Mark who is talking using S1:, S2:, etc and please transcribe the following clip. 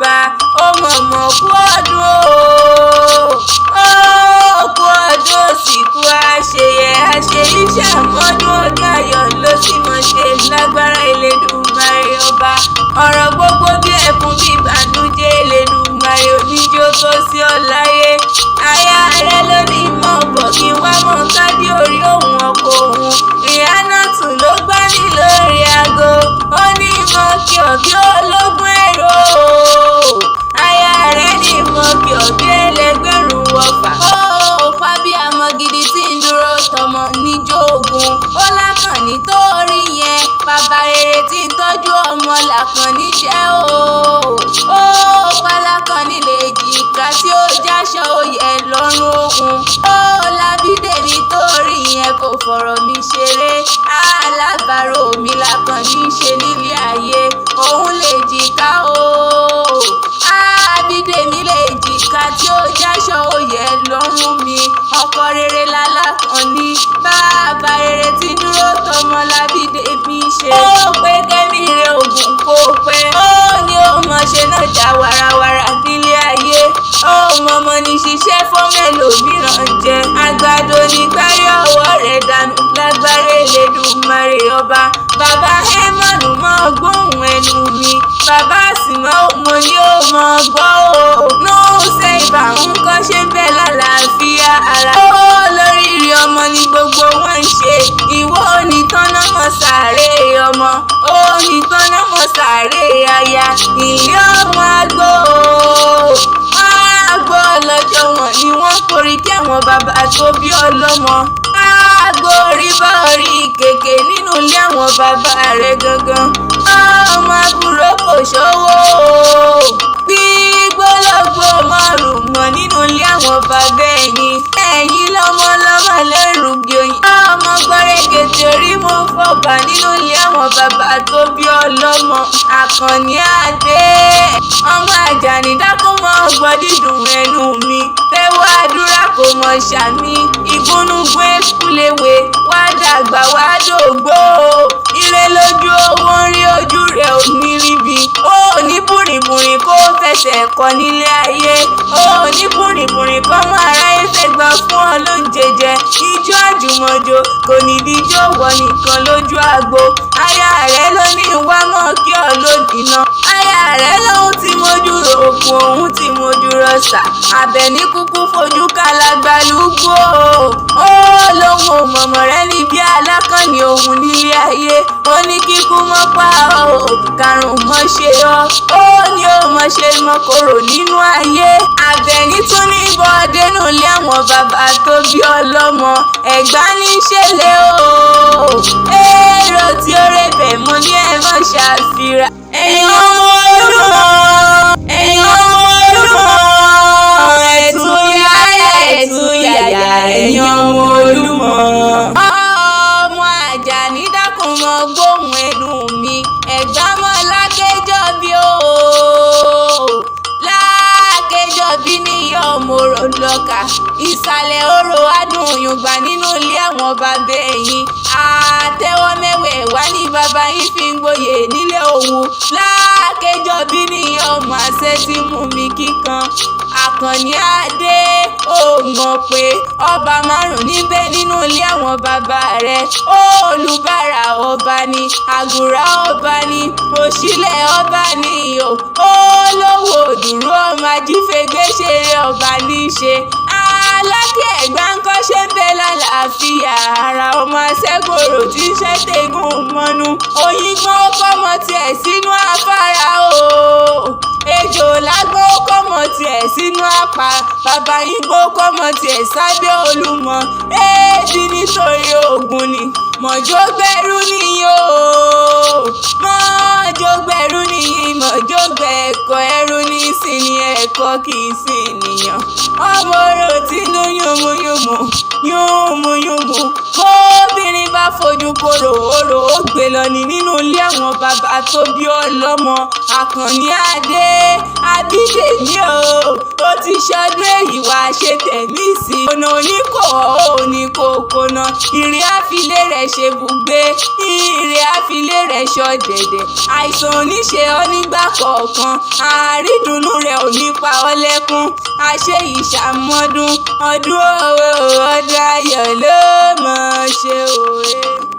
S1: gbà ó mọ̀mọ́ kú ọdún ó kú ọdún sì kú àṣeyẹ àṣeyíṣẹ́ àmọ́dún ọdún ayọ̀ ló sì mọ̀ ṣe lágbára Elédùmarè ọba ọ̀rọ̀ gbogbo bí ẹkún bí ìbànújẹ́ Elédùmarè oníjó tó sí ọ láyé aya rẹ ló ní mọ̀ bọ̀ kí wá mọ̀ kádì orí òun ọkọ òun Rihanatu ló gbá ní lórí aago ó ní mọ̀ kí ọ̀bí ológun èrò aya rẹ ní mọ̀ kí ọ̀bí ẹlẹgbẹ̀rún wọ̀fà ó fábíàmọ́ gidi tí ń dúró tọmọ níjó ogun ó lákànní tó rí yẹn bàbá rere tí ń tọ́jú ọmọ làkànní jẹ́ ó pálákànní lè jìkà tí ó jáṣọ òye lọ́rùn ogun ó Lábídèmí tó rí yẹn kò fọ̀rọ̀ mi ṣeré alábàárò mi làkànní ṣe nílé ayé òun lè jìkà Bídèmí lè jìkà tí ó jáṣọ òye lọ́rùn mi ọkọ rere lálákànní bàbá rere tí dúró tọmọ Lábídèmí ṣe ó pé kẹ́mi rẹ ògùn kó pẹ́ ó ní ó mọ̀ ṣe náà já warawara nílé ayé ó mọ̀mọ́ ní ṣiṣẹ́ fọ́mẹ́lòmíràn jẹ àgbàdo nígbàrí ọwọ́ rẹ̀ dànù lágbára Elédùmarè ọba bàbá Hẹ́mọ̀nù mọ́ gbóhùn ẹnu mi bàbá Àsìmọ́ mo ní ó mọ̀ gbọ́ ṣe ìbà nǹkan ṣe bẹ́ẹ̀ lálàáfíà ara ó lóríire ọmọ ní gbogbo wọn ń ṣe ìwọ onítọ́nà mọ́ sàárè ọmọ onítọ́nà mọ́ sàárè aya ìyá ọmọ àgbò ọlọ́jọ́ wọn ni wọ́n forí kí àwọn bàbá tó bí ọlọ́mọ àgbò orí bá orí kèké nínú ilé àwọn bàbá rẹ̀ gangan ọmọ àbúrò kò ṣòwò gbígbólógbò márùn mọ́ nínú ilé àwọn bàbá ẹ̀yìn lọ́mọ lẹ́rù bí oyin ọmọ gbọ́rẹ́gẹ̀ torí mo fọba nínú ilé àwọn bàbá tó bí ọlọ́mọ Àkànní Adé ọmọ Àjàní dákún mọ́ ọgbọ́n dídùn ẹnu mi tẹ́wọ́ àdúrà kò mọ̀ ṣàmì ìgúnnugún èkúléwé wá dàgbà wá dògbò ire lójú owó ń rí ojú rẹ̀ ò ní ríbi ó ní bùrìbùrì kó fẹsẹ̀ kọ nílé ayé ó ní bùrìbùrì kọ́ mọ́ aráyé fẹ́ gbà fún ọ ló ń jẹjẹ ijó àjùmọ̀jò kò ní díjó wọ nìkan lójú àgbo aya rẹ̀ ló ní wá mọ́ kí ọ lódìná aya rẹ̀ lóhun tí mojú rògùn òun tí mojú rọ̀ṣà Àbẹ̀ní kúkú fojú kalagbálúgbò ó lóhun mọ̀mọ́ rẹ̀ níbi alákànní òun nílé ayé ó ní kíkú mọ́ pa karùn-ún mọ́ ṣe ó ní ó mọ̀ ṣe mọ́ kòrò nínú ayé Àbẹ̀ní tún ní bọ́ọ̀dẹ́nù lé àwọn bàbá tó bí ọlọ́mọ Ẹ̀gbá ní ṣẹlẹ̀ èrò tí ó rẹ̀bẹ̀ mo ní ẹ mọ̀ ṣàfihàn ẹ̀yin ọmọ Olúmọ ẹ̀túyàyà ẹ̀yin ọmọ Olúmọ. ọmọ Àjàní dákun mọ́ gbóhùn ẹnu mi Ẹ̀gbá mọ́ Lákéjọ́bí Lákéjọ́bí níyà ọmọ orò lọ́kà ìsàlẹ̀ orò adùn òyìnbá nínú ilé àwọn bàbá ẹ̀yìn àtẹ́wọ́ mẹ́wẹ̀ẹ̀wá ní bàbá yín fi ń gboyè nílé Òwu Lákéjọ́bí níyà ọmọ àṣẹ tí mú mi kíkan Àkànní Adé ó mọ̀ pé ọba márùn níbẹ̀ nínú ilé àwọn bàbá rẹ̀ Olùbàrà ọba ni Àgùrà ọba ni Òṣìlẹ̀ ọba ni Olówó Òdùrú ọmọ Ajífẹ́gbé ṣeré ọba ní í ṣe Aláké Ẹ̀gbá ń kọ́ṣẹ́ ń bẹ lálàáfíà ara ọmọ Ṣẹ́gbòrò tí ń ṣẹ́tẹ̀gùn mọ́nú Òyìnbó kọ́mọ tiẹ̀ sínú afárá ejò lágbó kọ́mọ tiẹ̀ sínú àpá bàbá Yígbó kọ́mọ tiẹ̀ sábẹ́ Olúmọ èébì nítorí ogun ni mọ̀jọ́ gbẹ̀rú nìyí mọ̀jọ́ gbẹ̀rú nìyí mọ̀jọ́ gbẹ̀kọ̀ ẹrú ní sinmi ẹ̀kọ́ kì í sí ènìyàn ọmọ orò tínú yùmùyùmù bóbìnrin bá fojú kóró orò ó gbé lọ ní nínú ilé àwọn bàbá tó bí ọlọ́mọ Àkànní Adé Abídèmí ó ti ṣọdún èyí wá ṣe tẹ̀mí sí ọ̀nà oníkòwò oníkòkònà ìrìn àfilé rẹ̀ ṣe bùgbé ìrìn filé rẹ̀ ṣọ̀dẹ̀dẹ̀. Àìsàn ò ní ṣe ọ́ nígbà kọ̀ọ̀kan, àrídùnnú rẹ̀ ò ní pa ọ́ lẹ́kún. Àṣẹ ìṣàmọ́dún, ọdún òwe ọdún ayọ̀ ló máa ṣe òwe.